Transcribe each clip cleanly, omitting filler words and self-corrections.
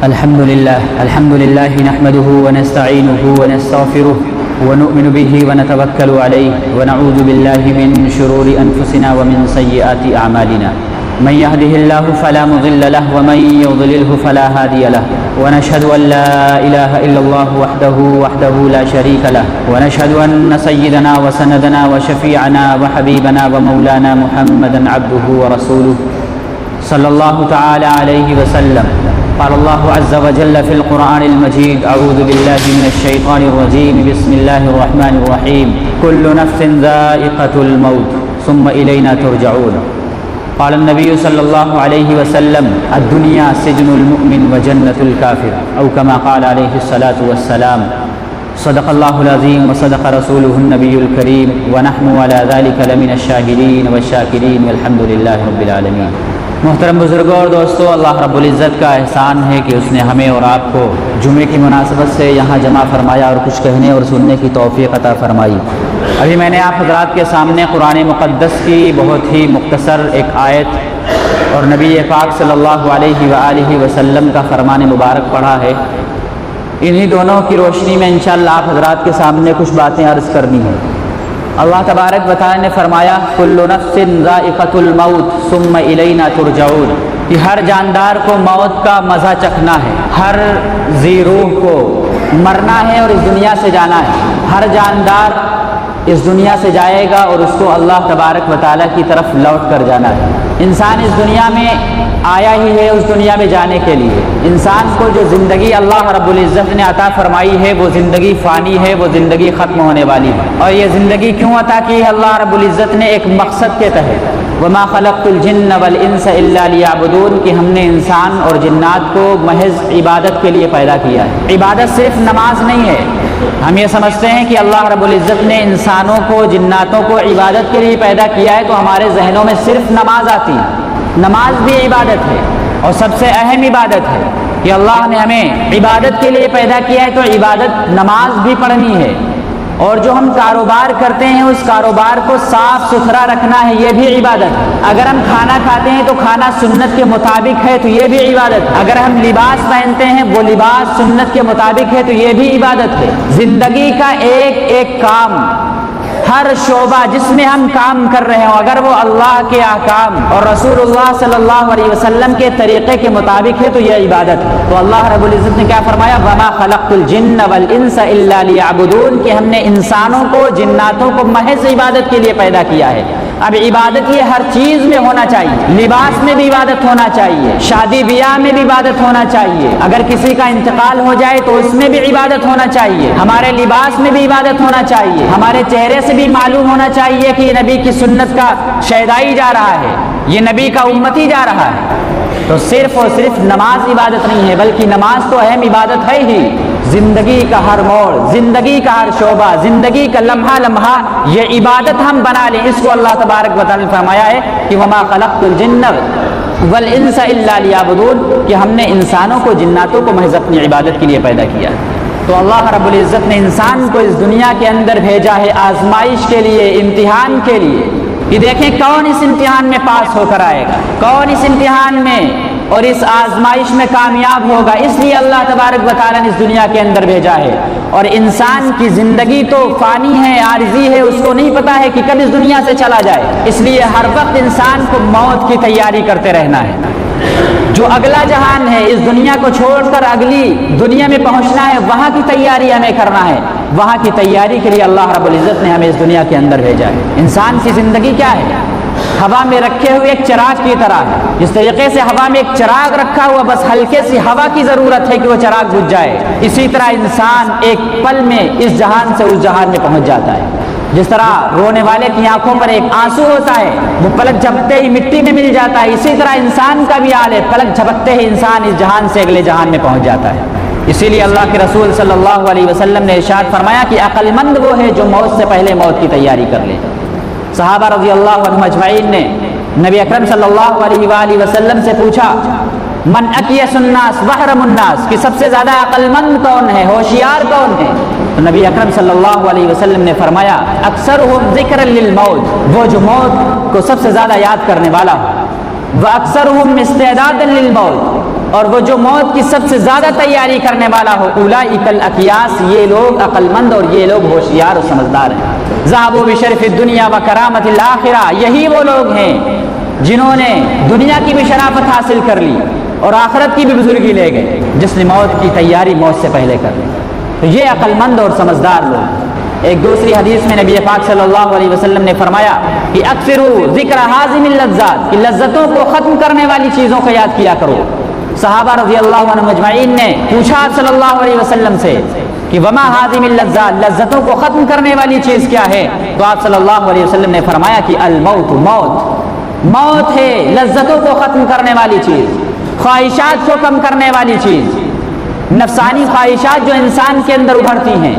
الحمد لله نحمده ونستعينه ونستغفره ونؤمن به ونتوكل عليه ونعوذ بالله من شرور أنفسنا ومن سيئات أعمالنا. من يهده الله فلا مضل له ومن يضلله فلا هادي له، ونشهد أن لا إله إلا الله وحده لا شريك له، ونشهد أن سيدنا وسندنا وشفيعنا وحبيبنا ومولانا محمدا عبده ورسوله صلى الله تعالى عليه وسلم. قال الله عز وجل في القرآن المجيد: أعوذ بالله من الشيطان الرجيم، بسم الله الرحمن الرحيم، كل نفس ذائقة الموت ثم إلينا ترجعون. قال النبي صلى الله عليه وسلم: الدنيا سجن المؤمن وجنة الكافر، أو كما قال عليه الصلاة والسلام. صدق الله العظيم وصدق رسوله النبي الكريم، ونحن على ذلك لمن الشاهدين والشاكرين، والحمد لله رب العالمين. محترم بزرگوں اور دوستو، اللہ رب العزت کا احسان ہے کہ اس نے ہمیں اور آپ کو جمعے کی مناسبت سے یہاں جمع فرمایا اور کچھ کہنے اور سننے کی توفیق عطا فرمائی. ابھی میں نے آپ حضرات کے سامنے قرآن مقدس کی بہت ہی مختصر ایک آیت اور نبی پاک صلی اللہ علیہ وآلہ وسلم کا فرمان مبارک پڑھا ہے. انہی دونوں کی روشنی میں انشاءاللہ آپ حضرات کے سامنے کچھ باتیں عرض کرنی ہیں. اللہ تبارک و تعالی نے فرمایا: کل نفس ذائقۃ الموت ثم الینا ترجعون، کہ ہر جاندار کو موت کا مزہ چکھنا ہے، ہر ذی روح کو مرنا ہے اور اس دنیا سے جانا ہے. ہر جاندار اس دنیا سے جائے گا اور اس کو اللہ تبارک و تعالی کی طرف لوٹ کر جانا ہے. انسان اس دنیا میں آیا ہی ہے اس دنیا میں جانے کے لیے. انسان کو جو زندگی اللہ رب العزت نے عطا فرمائی ہے وہ زندگی فانی ہے، وہ زندگی ختم ہونے والی ہے. اور یہ زندگی کیوں عطا کی ہے اللہ رب العزت نے؟ ایک مقصد کے تحت. وما خلقت الجن والانس الا لیعبدون، کہ ہم نے انسان اور جنات کو محض عبادت کے لیے پیدا کیا ہے. عبادت صرف نماز نہیں ہے. ہم یہ سمجھتے ہیں کہ اللہ رب العزت نے انسانوں کو جناتوں کو عبادت کے لیے پیدا کیا ہے تو ہمارے ذہنوں میں صرف نماز آتی ہے. نماز بھی عبادت ہے اور سب سے اہم عبادت ہے کہ اللہ نے ہمیں عبادت کے لیے پیدا کیا ہے تو عبادت نماز بھی پڑھنی ہے. اور جو ہم کاروبار کرتے ہیں اس کاروبار کو صاف ستھرا رکھنا ہے، یہ بھی عبادت ہے. اگر ہم کھانا کھاتے ہیں تو کھانا سنت کے مطابق ہے تو یہ بھی عبادت ہے. اگر ہم لباس پہنتے ہیں وہ لباس سنت کے مطابق ہے تو یہ بھی عبادت ہے. زندگی کا ایک ایک کام، ہر شعبہ جس میں ہم کام کر رہے ہوں، اگر وہ اللہ کے احکام اور رسول اللہ صلی اللہ علیہ وسلم کے طریقے کے مطابق ہے تو یہ عبادت ہے. تو اللہ رب العزت نے کیا فرمایا؟ وما خلقت الجن والانس الا لیعبدون، کہ ہم نے انسانوں کو جناتوں کو محض عبادت کے لیے پیدا کیا ہے. اب عبادت یہ ہر چیز میں ہونا چاہیے. لباس میں بھی عبادت ہونا چاہیے، شادی بیاہ میں بھی عبادت ہونا چاہیے، اگر کسی کا انتقال ہو جائے تو اس میں بھی عبادت ہونا چاہیے، ہمارے لباس میں بھی عبادت ہونا چاہیے، ہمارے چہرے سے بھی معلوم ہونا چاہیے کہ یہ نبی کی سنت کا شیدائی جا رہا ہے، یہ نبی کا امتی جا رہا ہے. تو صرف اور صرف نماز عبادت نہیں ہے، بلکہ نماز تو اہم عبادت ہے ہی. زندگی کا ہر موڑ، زندگی کا ہر شعبہ، زندگی کا لمحہ لمحہ یہ عبادت ہم بنا لیں. اس کو اللہ تبارک و تعالی نے فرمایا ہے کہ وما خلقت الجن والانس الا لیعبدون، کہ ہم نے انسانوں کو جناتوں کو محض اپنی عبادت کے لیے پیدا کیا. تو اللہ رب العزت نے انسان کو اس دنیا کے اندر بھیجا ہے آزمائش کے لیے، امتحان کے لیے. یہ دیکھیں کون اس امتحان میں پاس ہو کر آئے گا، کون اس امتحان میں اور اس آزمائش میں کامیاب ہوگا. اس لیے اللہ تبارک و تعالی نے اس دنیا کے اندر بھیجا ہے. اور انسان کی زندگی تو فانی ہے، عارضی ہے، اس کو نہیں پتا ہے کہ کب اس دنیا سے چلا جائے. اس لیے ہر وقت انسان کو موت کی تیاری کرتے رہنا ہے. جو اگلا جہان ہے، اس دنیا کو چھوڑ کر اگلی دنیا میں پہنچنا ہے، وہاں کی تیاری ہمیں کرنا ہے. وہاں کی تیاری کے لیے اللہ رب العزت نے ہمیں اس دنیا کے اندر بھیجا ہے. انسان کی زندگی کیا ہے؟ ہوا میں رکھے ہوئے ایک چراغ کی طرح ہے. جس طریقے سے ہوا میں ایک چراغ رکھا ہوا، بس ہلکے سی ہوا کی ضرورت ہے کہ وہ چراغ بجھ جائے. اسی طرح انسان ایک پل میں اس جہان سے اس جہان میں پہنچ جاتا ہے. جس طرح رونے والے کی آنکھوں پر ایک آنسو ہوتا ہے، وہ پلک جھپکتے ہی مٹی میں مل جاتا ہے، اسی طرح انسان کا بھی حال ہے. پلک جھپکتے ہی انسان اس جہان سے اگلے جہان میں پہنچ جاتا ہے. اسی لیے اللہ کے رسول صلی اللہ علیہ وسلم نے ارشاد فرمایا کہ عقل مند وہ ہے جو موت سے پہلے موت کی تیاری کر لے. صحابہ رضی اللہ عنہم اجمعین نے نبی اکرم صلی اللہ علیہ وآلہ وسلم سے پوچھا: من اکیس الناس واحرم الناس، کہ سب سے زیادہ عقل مند کون ہے، ہوشیار کون ہے؟ تو نبی اکرم صلی اللہ علیہ وسلم نے فرمایا: اکثرہم ذکرا للموت، وہ جو موت کو سب سے زیادہ یاد کرنے والا ہو. واکثرہم استعدادا للموت، اور وہ جو موت کی سب سے زیادہ تیاری کرنے والا ہو، اولئک الاکیاس، یہ لوگ عقل مند اور یہ لوگ ہوشیار اور سمجھدار ہیں۔ ذهبوا بشرف الدنیا وکرامۃ الآخرہ، یہی وہ لوگ ہیں جنہوں نے دنیا کی بھی شرافت حاصل کر لی اور آخرت کی بھی بزرگی لے گئے، جس نے موت کی تیاری موت سے پہلے کر لی۔ تو یہ عقل مند اور سمجھدار لوگ۔ ایک دوسری حدیث میں نبی پاک صلی اللہ علیہ وسلم نے فرمایا کہ اکثروا ذکر حازم اللذات، کہ لذتوں کو ختم کرنے والی چیزوں کو یاد کیا کرو۔ صحابہ رضی اللہ عنہم اجمعین نے پوچھا آپ صلی اللہ علیہ وسلم سے کہ وما حازم اللذات، لذتوں کو ختم کرنے والی چیز کیا ہے؟ تو آپ صلی اللہ علیہ وسلم نے فرمایا کہ الموت، موت ہے لذتوں کو ختم کرنے والی چیز، خواہشات کو کم کرنے والی چیز۔ نفسانی خواہشات جو انسان کے اندر ابھرتی ہیں،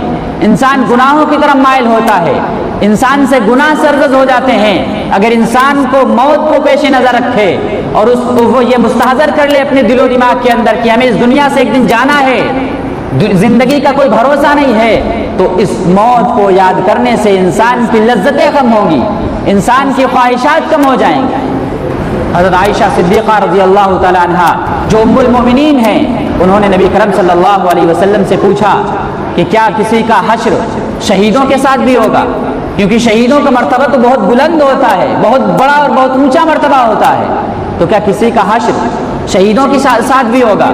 انسان گناہوں کی طرف مائل ہوتا ہے، انسان سے گناہ سرزد ہو جاتے ہیں۔ اگر انسان کو موت کو پیش نظر رکھے اور وہ یہ مستحضر کر لے اپنے دل و دماغ کے اندر کہ ہمیں اس دنیا سے ایک دن جانا ہے، زندگی کا کوئی بھروسہ نہیں ہے، تو اس موت کو یاد کرنے سے انسان کی لذتیں کم ہوں گی، انسان کی خواہشات کم ہو جائیں گی۔ حضرت عائشہ صدیقہ رضی اللہ تعالی عنہ جو ام المؤمنین ہیں، انہوں نے نبی کرم صلی اللہ علیہ وسلم سے پوچھا کہ کیا کسی کا حشر شہیدوں کے ساتھ بھی ہوگا؟ کیونکہ شہیدوں کا مرتبہ تو بہت بلند ہوتا ہے، بہت بڑا اور بہت اونچا مرتبہ ہوتا ہے، تو کیا کسی کا حشر شہیدوں کے ساتھ بھی ہوگا؟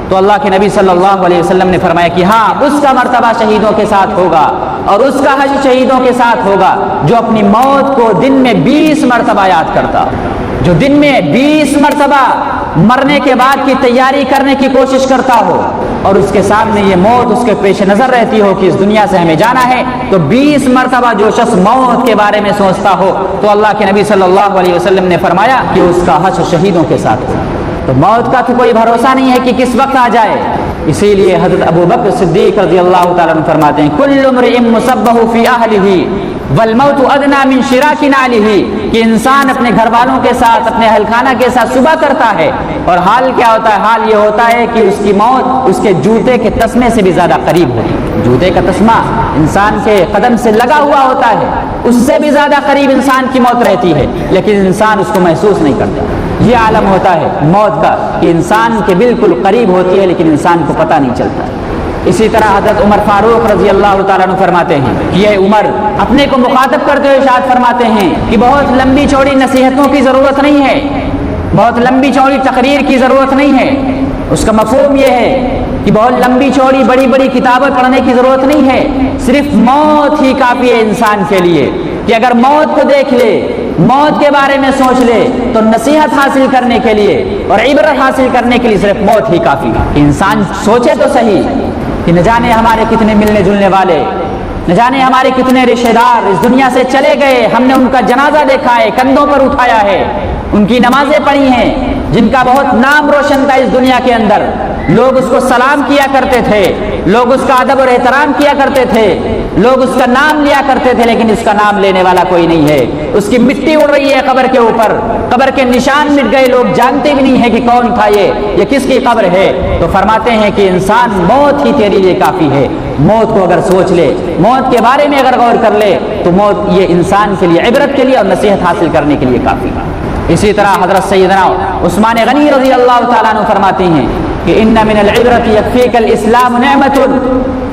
تو اللہ کے نبی صلی اللہ علیہ وسلم نے فرمایا کہ ہاں، اس کا مرتبہ شہیدوں کے ساتھ ہوگا اور اس کا حشر شہیدوں کے ساتھ ہوگا جو اپنی موت کو دن میں 20 مرتبہ یاد کرتا، جو دن میں 20 مرتبہ مرنے کے بعد کی تیاری کرنے کی کوشش کرتا ہو اور اس کے سامنے یہ موت اس کے پیش نظر رہتی ہو کہ اس دنیا سے ہمیں جانا ہے، تو 20 مرتبہ جو شخص موت کے بارے میں سوچتا ہو تو اللہ کے نبی صلی اللہ علیہ وسلم نے فرمایا کہ اس کا حشر شہیدوں کے ساتھ ہو۔ تو موت کا تو کوئی بھروسہ نہیں ہے کہ کس وقت آ جائے، اسی لیے حضرت ابو بکر صدیق رضی اللہ تعالیٰ عنہ فرماتے ہیں کل امرئ مصبح فی اہلہ والموت ادنی من شراک نعلہ، کہ انسان اپنے گھر والوں کے ساتھ، اپنے اہل خانہ کے ساتھ صبح کرتا ہے اور حال کیا ہوتا ہے؟ حال یہ ہوتا ہے کہ اس کی موت اس کے جوتے کے تسمے سے بھی زیادہ قریب ہوتی ہے۔ جوتے کا تسمہ انسان کے قدم سے لگا ہوا ہوتا ہے، اس سے بھی زیادہ قریب انسان کی موت رہتی ہے، لیکن انسان اس کو محسوس نہیں کرتا۔ یہ عالم ہوتا ہے موت کا کہ انسان کے بالکل قریب ہوتی ہے لیکن انسان کو پتہ نہیں چلتا۔ اسی طرح حضرت عمر فاروق رضی اللہ تعالیٰ عنہ فرماتے ہیں کہ یہ عمر اپنے کو مخاطب کرتے ہوئے ارشاد فرماتے ہیں کہ بہت لمبی چوڑی نصیحتوں کی ضرورت نہیں ہے، بہت لمبی چوڑی تقریر کی ضرورت نہیں ہے۔ اس کا مفہوم یہ ہے کہ بہت لمبی چوڑی بڑی بڑی کتابیں پڑھنے کی ضرورت نہیں ہے، صرف موت ہی کافی ہے انسان کے لیے کہ اگر موت کو دیکھ لے، موت کے بارے میں سوچ لے تو نصیحت حاصل کرنے کے لیے اور عبرت حاصل کرنے کے لیے صرف موت ہی کافی ہے۔ انسان سوچے تو صحیح کہ نہ جانے ہمارے کتنے ملنے جلنے والے، نہ جانے ہمارے کتنے رشتہ دار اس دنیا سے چلے گئے، ہم نے ان کا جنازہ دیکھا ہے، کندھوں پر اٹھایا ہے، ان کی نمازیں پڑھی ہیں، جن کا بہت نام روشن تھا اس دنیا کے اندر، لوگ اس کو سلام کیا کرتے تھے، لوگ اس کا ادب اور احترام کیا کرتے تھے، لوگ اس کا نام لیا کرتے تھے، لیکن اس کا نام لینے والا کوئی نہیں ہے، اس کی مٹی اڑ رہی ہے قبر کے اوپر، قبر کے نشان مٹ گئے، لوگ جانتے بھی نہیں ہیں کہ کون تھا یہ کس کی قبر ہے۔ تو فرماتے ہیں کہ انسان موت ہی تیرے لیے کافی ہے، موت کو اگر سوچ لے، موت کے بارے میں اگر غور کر لے تو موت یہ انسان کے لیے عبرت کے لیے اور نصیحت حاصل کرنے کے لیے کافی ہے۔ اسی طرح حضرت سیدنا عثمان غنی رضی اللہ تعالیٰ عنہ فرماتے ہیں کہ ان من العبرت یکفیک الاسلام نعمت،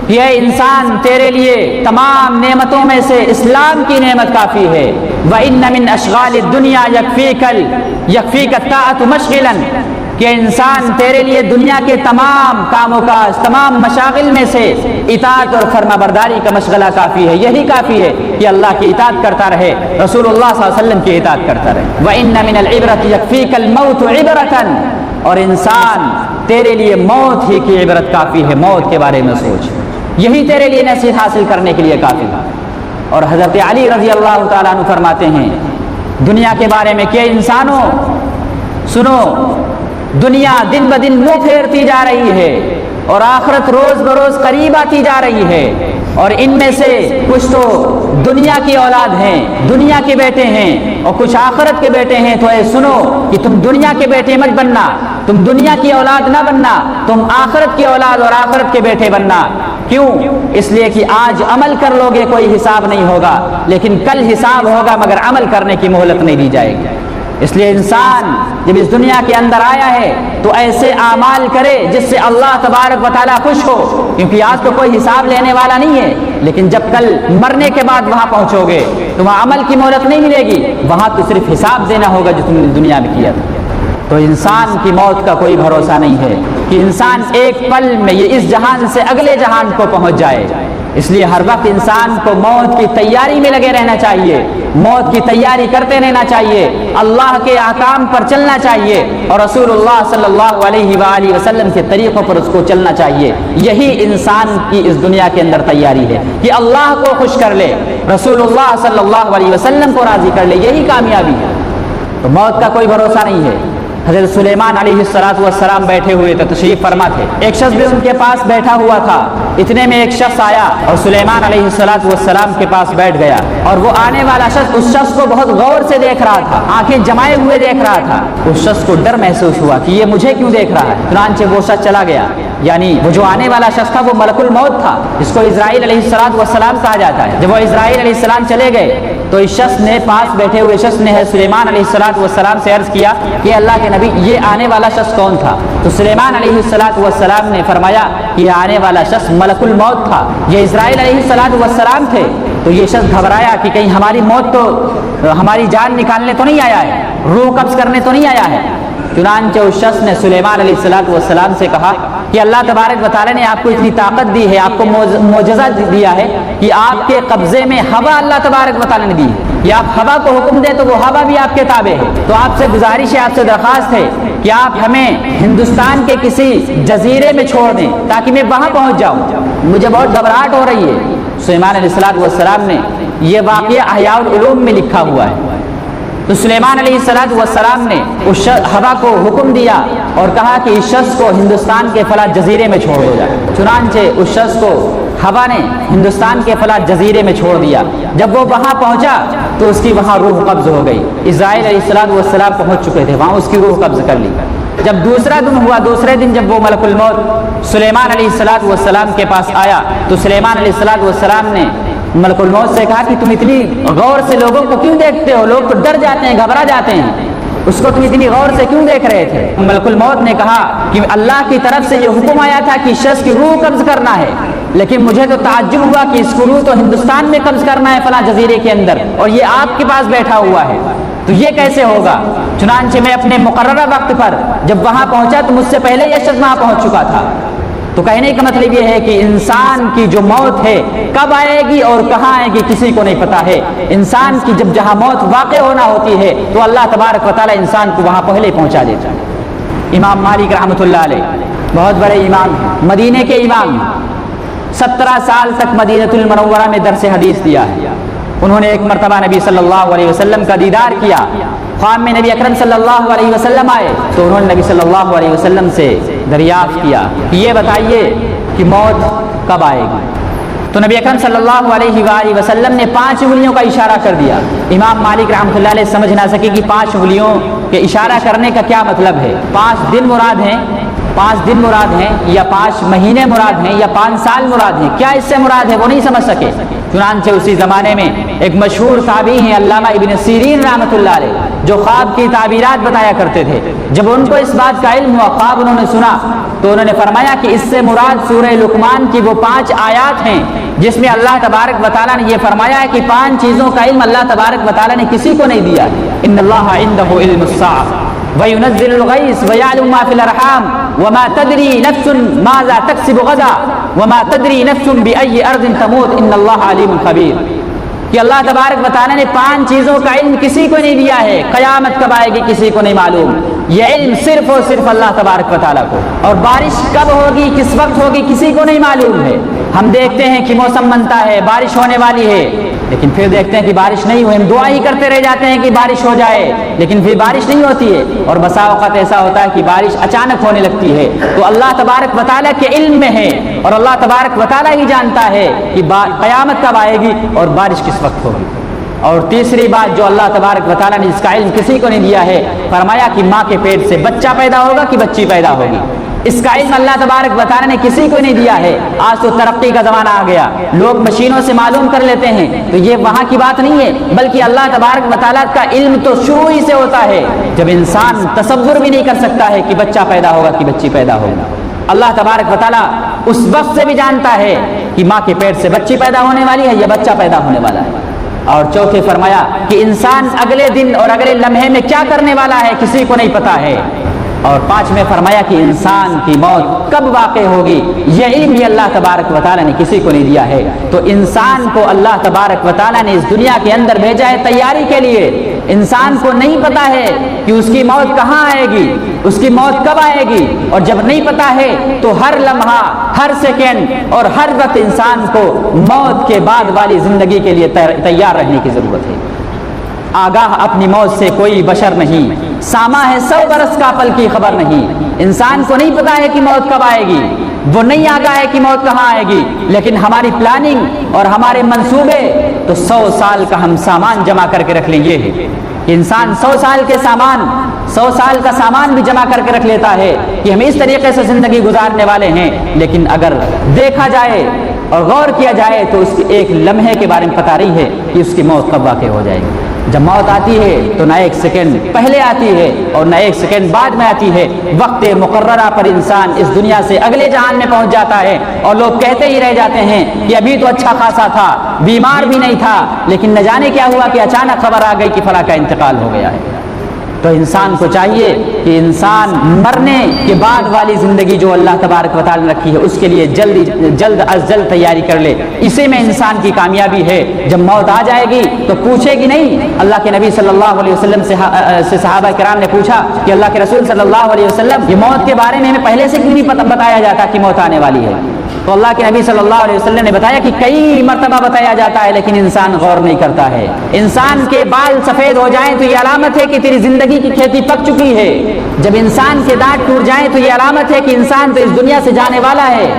یہ انسان تیرے لیے تمام نعمتوں میں سے اسلام کی نعمت کافی ہے۔ وَإِنَّ مِنْ أَشْغَالِ الدُّنْيَا يَكْفِيكَ الطَّاعَةُ مَشْغِلًا، کہ انسان تیرے لیے دنیا کے تمام کاموں کا، تمام مشاغل میں سے اطاعت اور فرما برداری کا مشغلہ کافی ہے، یہی کافی ہے کہ اللہ کی اطاعت کرتا رہے، رسول اللہ صلی اللہ علیہ وسلم کی اطاعت کرتا رہے۔ وَإِنَّ مِنَ الْعِبْرَةِ يَكْفِيكَ الْمَوْتُ عِبْرَةً، اور انسان تیرے لیے موت ہی کی عبرت کافی ہے، موت کے بارے میں سوچ، یہی تیرے لیے نصیحت حاصل کرنے کے لیے کافی ہے۔ اور حضرت علی رضی اللہ تعالیٰ عنہ فرماتے ہیں دنیا کے بارے میں کہ انسانوں سنو، دنیا دن بدن منہ پھیرتی جا رہی ہے اور آخرت روز بروز قریب آتی جا رہی ہے، اور ان میں سے کچھ تو دنیا کی اولاد ہیں، دنیا کے بیٹے ہیں، اور کچھ آخرت کے بیٹے ہیں۔ تو اے سنو کہ تم دنیا کے بیٹے مت بننا، تم دنیا کی اولاد نہ بننا، تم آخرت کی اولاد اور آخرت کے بیٹے بننا۔ کیوں؟ اس لیے کہ آج عمل کر لو گے کوئی حساب نہیں ہوگا، لیکن کل حساب ہوگا مگر عمل کرنے کی مہلت نہیں دی جائے گی۔ اس لیے انسان جب اس دنیا کے اندر آیا ہے تو ایسے اعمال کرے جس سے اللہ تبارک و تعالیٰ خوش ہو، کیونکہ آج تو کوئی حساب لینے والا نہیں ہے، لیکن جب کل مرنے کے بعد وہاں پہنچو گے تو وہاں عمل کی مہلت نہیں ملے گی، وہاں تو صرف حساب دینا ہوگا جو تم نے دنیا میں کیا تھا۔ تو انسان کی موت کا کوئی بھروسہ نہیں ہے کہ انسان ایک پل میں یہ اس جہان سے اگلے جہان کو پہنچ جائے، اس لیے ہر وقت انسان کو موت کی تیاری میں لگے رہنا چاہیے، موت کی تیاری کرتے رہنا چاہیے، اللہ کے احکام پر چلنا چاہیے اور رسول اللہ صلی اللہ علیہ وآلہ وسلم کے طریقوں پر اس کو چلنا چاہیے۔ یہی انسان کی اس دنیا کے اندر تیاری ہے کہ اللہ کو خوش کر لے، رسول اللہ صلی اللہ علیہ وسلم کو راضی کر لے، یہی کامیابی ہے۔ تو موت کا کوئی بھروسہ نہیں ہے۔ حضرت سلیمان علیہ السلام بیٹھے ہوئے تھے، تشریف فرما تھے، ایک شخص بھی ان کے پاس بیٹھا ہوا تھا، اتنے میں ایک شخص آیا اور سلیمان علیہ السلام کے پاس بیٹھ گیا، اور وہ آنے والا شخص اس شخص کو بہت غور سے دیکھ رہا تھا، آنکھیں جمائے ہوئے دیکھ رہا تھا۔ اس شخص کو ڈر محسوس ہوا کہ یہ مجھے کیوں دیکھ رہا ہے، چنانچہ وہ شخص چلا گیا۔ یعنی وہ جو آنے والا شخص تھا وہ ملک الموت تھا، جس کو اسرائیل علیہ السلام کہا جاتا ہے۔ جب وہ اسرائیل علیہ السلام چلے گئے تو اس شخص نے، پاس بیٹھے ہوئے شخص نے سلیمان علیہ السلام سے عرض کیا کہ اللہ کے نبی یہ آنے والا شخص کون تھا؟ تو سلیمان علیہ السلام نے فرمایا کہ یہ آنے والا شخص ملک الموت تھا، یہ اسرائیل علیہ السلام تھے۔ تو یہ شخص گھبرایا کہ کہیں ہماری موت تو، ہماری جان نکالنے تو نہیں آیا ہے، روح قبض کرنے تو نہیں آیا ہے۔ چنانچہ اس شخص نے سلیمان علیہ السلام سے کہا کہ اللہ تبارک و تعالیٰ نے آپ کو اتنی طاقت دی ہے، آپ کو معجزہ دیا ہے کہ آپ کے قبضے میں ہوا اللہ تبارک و تعالیٰ نے دی ہے، یا آپ ہوا کو حکم دیں تو وہ ہوا بھی آپ کے تابع ہے۔ تو آپ سے گزارش ہے، آپ سے درخواست ہے کہ آپ ہمیں ہندوستان کے کسی جزیرے میں چھوڑ دیں تاکہ میں وہاں پہنچ جاؤں، مجھے بہت گھبراہٹ ہو رہی ہے۔ سلیمان علیہ السلام نے، یہ واقعہ احیاء العلوم میں لکھا ہوا ہے۔ تو سلیمان علیہ السلام نے اس ہوا کو حکم دیا اور کہا کہ اس شخص کو ہندوستان کے فلاں جزیرے میں چھوڑ دو جائے۔ چنانچہ اس شخص کو ہوا نے ہندوستان کے فلاں جزیرے میں چھوڑ دیا۔ جب وہ وہاں پہنچا تو اس کی وہاں روح قبض ہو گئی۔ اسرائیل علیہ السلام پہنچ چکے تھے، وہاں اس کی روح قبض کر لی۔ جب دوسرا دن ہوا، دوسرے دن جب وہ ملک الموت سلیمان علیہ السلام کے پاس آیا تو سلیمان علیہ السلام نے ملک الموت سے کہا کہ تم اتنی غور سے لوگوں کو کیوں دیکھتے ہو؟ لوگ تو ڈر جاتے ہیں، گھبرا جاتے ہیں، اس کو تم اتنی غور سے کیوں دیکھ رہے تھے؟ ملک الموت نے کہا کہ اللہ کی طرف سے یہ حکم آیا تھا کہ شخص کی روح قبض کرنا ہے، لیکن مجھے تو تعجب ہوا کہ اس کو روح تو ہندوستان میں قبض کرنا ہے فلاں جزیرے کے اندر، اور یہ آپ کے پاس بیٹھا ہوا ہے، تو یہ کیسے ہوگا؟ چنانچہ میں اپنے مقررہ وقت پر جب وہاں پہنچا تو مجھ سے پہلے یہ شخص وہاں پہنچ چکا تھا۔ تو کہنے کا مطلب یہ ہے کہ انسان کی جو موت ہے کب آئے گی اور کہاں آئے گی کسی کو نہیں پتا ہے۔ انسان کی جہاں موت واقع ہونا ہوتی ہے تو اللہ تبارک و تعالیٰ انسان کو وہاں پہلے پہنچا دیتا ہے۔ امام مالک رحمۃ اللہ علیہ بہت بڑے امام، مدینے کے امام، 17 سال تک مدینۃ المنورہ میں درس حدیث دیا ہے۔ انہوں نے ایک مرتبہ نبی صلی اللہ علیہ وسلم کا دیدار کیا، خواب میں نبی اکرم صلی اللہ علیہ وسلم آئے تو انہوں نے نبی صلی اللہ علیہ وسلم سے دریافت کیا کہ یہ بتائیے کہ موت کب آئے گی؟ تو نبی اکرم صلی اللہ علیہ وآلہ وسلم نے 5 انگلیوں کا اشارہ کر دیا۔ امام مالک رحمۃ اللہ علیہ سمجھ نہ سکے کہ 5 انگلیوں کے اشارہ کرنے کا کیا مطلب ہے، 5 دن مراد ہیں، 5 دن مراد ہیں یا 5 مہینے مراد ہیں یا 5 سال مراد ہیں، کیا اس سے مراد ہے وہ نہیں سمجھ سکے۔ چنانچہ اسی زمانے میں ایک مشہور تابعی ہیں علامہ ابن سیرین رحمۃ اللہ علیہ، جو خواب کی تعبیرات بتایا کرتے تھے۔ جب ان کو اس بات کا علم ہوا، خواب انہوں نے سنا تو انہوں نے فرمایا کہ اس سے مراد سورہ لقمان کی وہ 5 آیات ہیں جس میں اللہ تبارک و تعالیٰ نے یہ فرمایا ہے کہ 5 چیزوں کا علم اللہ تبارک و تعالیٰ نے کسی کو نہیں دیا۔ ان اللہ عنده علم الساعة وَيُنَزِّلُ الْغَيْثَ وَيَعْلَمُ مَا فِي الْأَرْحَامِ وَمَا تَدْرِي نَفْسٌ مَاذَا تَكْسِبُ غَدًا وَمَا تَدْرِي نَفْسٌ بِأَيِّ أَرْضٍ تَمُوتُ إِنَّ اللَّهَ عَلِيمٌ خَبِيرٌ۔ کہ اللہ تبارک و تعالیٰ نے 5 چیزوں کا علم کسی کو نہیں دیا ہے، قیامت کب آئے گی کسی کو نہیں معلوم، یہ علم صرف اور صرف اللہ تبارک و تعالیٰ کو، اور بارش کب ہوگی کس وقت ہوگی کسی کو نہیں معلوم ہے۔ ہم دیکھتے ہیں کہ موسم بنتا ہے، بارش ہونے والی ہے، لیکن پھر دیکھتے ہیں کہ بارش نہیں ہوئی، ہم دعا ہی کرتے رہ جاتے ہیں کہ بارش ہو جائے، لیکن پھر بارش نہیں ہوتی ہے، اور بسا اوقات ایسا ہوتا ہے کہ بارش اچانک ہونے لگتی ہے۔ تو اللہ تبارک و تعالیٰ کے علم میں ہے، اور اللہ تبارک و تعالیٰ ہی جانتا ہے کہ قیامت کب آئے گی اور بارش کس وقت ہوگی۔ اور تیسری بات جو اللہ تبارک و تعالیٰ نے جس کا علم کسی کو نہیں دیا ہے، فرمایا کہ ماں کے پیٹ سے بچہ پیدا ہوگا کہ بچی پیدا ہوگی۔ اس کا علم اللہ تبارک و تعالیٰ نے کسی کو نہیں دیا ہے۔ آج تو ترقی کا زمانہ آ گیا، لوگ مشینوں سے معلوم کر لیتے ہیں، تو یہ وہاں کی بات نہیں ہے، بلکہ اللہ تبارک و تعالیٰ کا علم تو شروع ہی سے ہوتا ہے، جب انسان تصور بھی نہیں کر سکتا ہے کہ بچہ پیدا ہوگا کہ بچی پیدا ہوگی۔ اللہ تبارک و تعالیٰ اس وقت سے بھی جانتا ہے کہ ماں کے پیٹ سے بچی پیدا ہونے والی ہے یا بچہ پیدا ہونے والا ہے۔ اور چوتھے فرمایا کہ انسان اگلے دن اور اگلے لمحے میں کیا کرنے والا ہے کسی کو نہیں پتا ہے۔ اور پانچویں فرمایا کہ انسان کی موت کب واقع ہوگی یہ علم بھی اللہ تبارک و تعالیٰ نے کسی کو نہیں دیا ہے۔ تو انسان کو اللہ تبارک و تعالیٰ نے اس دنیا کے اندر بھیجا ہے تیاری کے لیے۔ انسان کو نہیں پتا ہے کہ اس کی موت کہاں آئے گی، اس کی موت کب آئے گی، اور جب نہیں پتا ہے تو ہر لمحہ، ہر سیکنڈ اور ہر وقت انسان کو موت کے بعد والی زندگی کے لیے تیار رہنے کی ضرورت ہے۔ آگاہ اپنی موت سے کوئی بشر نہیں، سامع ہے 100 برس کا پل کی خبر نہیں۔ انسان کو نہیں پتا ہے کہ موت کب آئے گی، وہ نہیں آگاہ ہے کہ موت کہاں آئے گی، لیکن ہماری پلاننگ اور ہمارے منصوبے تو 100 سال کا ہم سامان جمع کر کے رکھ لیں گے کہ انسان 100 سال کا سامان بھی جمع کر کے رکھ لیتا ہے کہ ہم اس طریقے سے زندگی گزارنے والے ہیں، لیکن اگر دیکھا جائے اور غور کیا جائے تو اس کے ایک لمحے کے بارے میں پتہ نہیں ہے کہ اس کی موت کب واقع ہو جائے گی۔ جب موت آتی ہے تو نہ ایک سیکنڈ پہلے آتی ہے اور نہ ایک سیکنڈ بعد میں آتی ہے، وقت مقررہ پر انسان اس دنیا سے اگلے جہان میں پہنچ جاتا ہے، اور لوگ کہتے ہی رہ جاتے ہیں کہ ابھی تو اچھا خاصا تھا، بیمار بھی نہیں تھا، لیکن نہ جانے کیا ہوا کہ اچانک خبر آ گئی کہ فلاں کا انتقال ہو گیا ہے۔ تو انسان کو چاہیے کہ انسان مرنے کے بعد والی زندگی جو اللہ تبارک و تعالیٰ نے رکھی ہے اس کے لیے جلد از جلد تیاری کر لے۔ اسی میں انسان کی کامیابی ہے۔ جب موت آ جائے گی تو پوچھے گی نہیں۔ اللہ کے نبی صلی اللہ علیہ وسلم سے صحابہ کرام نے پوچھا کہ اللہ کے رسول صلی اللہ علیہ وسلم یہ موت کے بارے میں ہمیں پہلے سے کیوں نہیں بتایا جاتا کہ موت آنے والی ہے؟ تو اللہ کے نبی صلی اللہ علیہ وسلم نے بتایا کہ کئی مرتبہ بتایا جاتا ہے لیکن انسان غور نہیں کرتا ہے۔ انسان کے بال سفید ہو جائیں تو یہ علامت ہے کہ تیری زندگی کی کھیتی پک چکی ہے۔ جب انسان کے دانت ٹوٹ جائیں تو یہ علامت ہے کہ انسان تو اس دنیا سے جانے والا ہے۔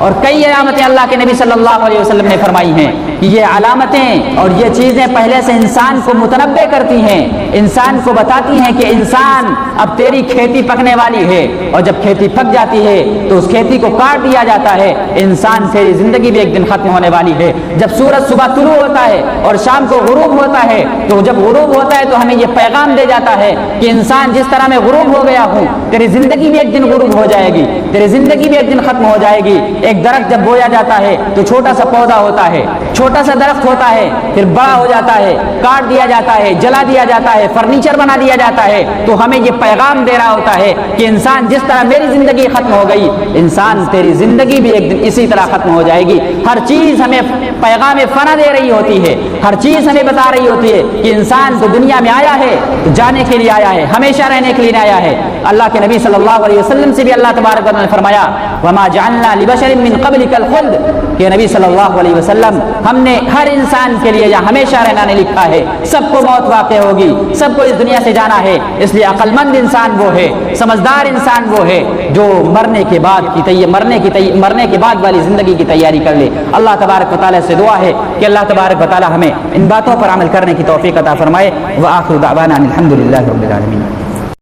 اور کئی علامتیں اللہ کے نبی صلی اللہ علیہ وسلم نے فرمائی ہیں کہ یہ علامتیں اور یہ چیزیں پہلے سے انسان کو متنبع کرتی ہیں، انسان کو بتاتی ہیں کہ انسان اب تیری کھیتی پکنے والی ہے، اور جب کھیتی پک جاتی ہے تو اس کھیتی کو کاٹ دیا جاتا ہے۔ انسان تیری زندگی بھی ایک دن ختم ہونے والی ہے۔ جب سورج صبح طلوع ہوتا ہے اور شام کو غروب ہوتا ہے تو جب غروب ہوتا ہے تو ہمیں یہ پیغام دے جاتا ہے کہ انسان جس طرح میں غروب ہو گیا ہوں تیری زندگی بھی ایک دن غروب ہو جائے گی، تیری زندگی بھی ایک دن ختم ہو جائے گی۔ ایک درخت جب بویا جاتا ہے تو چھوٹا سا پودا ہوتا ہے، چھوٹا سا درخت ہوتا ہے، پھر بڑا ہو جاتا ہے، کاٹ دیا جاتا ہے، جلا دیا جاتا ہے، فرنیچر بنا دیا جاتا ہے۔ تو ہمیں یہ پیغام دے رہا ہوتا ہے کہ انسان جس طرح میری زندگی ختم ہو گئی، انسان تیری زندگی بھی ایک دن اسی طرح ختم ہو جائے گی۔ ہر چیز ہمیں پیغام فنا دے رہی ہوتی ہے، ہر چیز ہمیں بتا رہی ہوتی ہے کہ انسان تو دنیا میں آیا ہے تو جانے کے لیے آیا ہے، ہمیشہ رہنے کے لیے آیا ہے۔ اللہ کے نبی صلی اللہ علیہ وسلم سے بھی اللہ تبارک و تعالیٰ نے فرمایا وما جعلنا لبشر من قبلک الخلد، کہ نبی صلی اللہ علیہ وسلم ہم نے ہر انسان کے لیے یہاں ہمیشہ رہنا نہیں لکھا ہے، سب کو موت واقع ہوگی، سب کو اس دنیا سے جانا ہے۔ اس لیے عقل مند انسان وہ ہے، سمجھدار انسان وہ ہے جو مرنے کے بعد والی زندگی کی تیاری کر لے۔ اللہ تبارک و تعالیٰ سے دعا ہے کہ اللہ تبارک و تعالیٰ ہمیں ان باتوں پر عمل کرنے کی توفیق عطا فرمائے۔ وآخر دعوانا الحمد للہ رب العالمین۔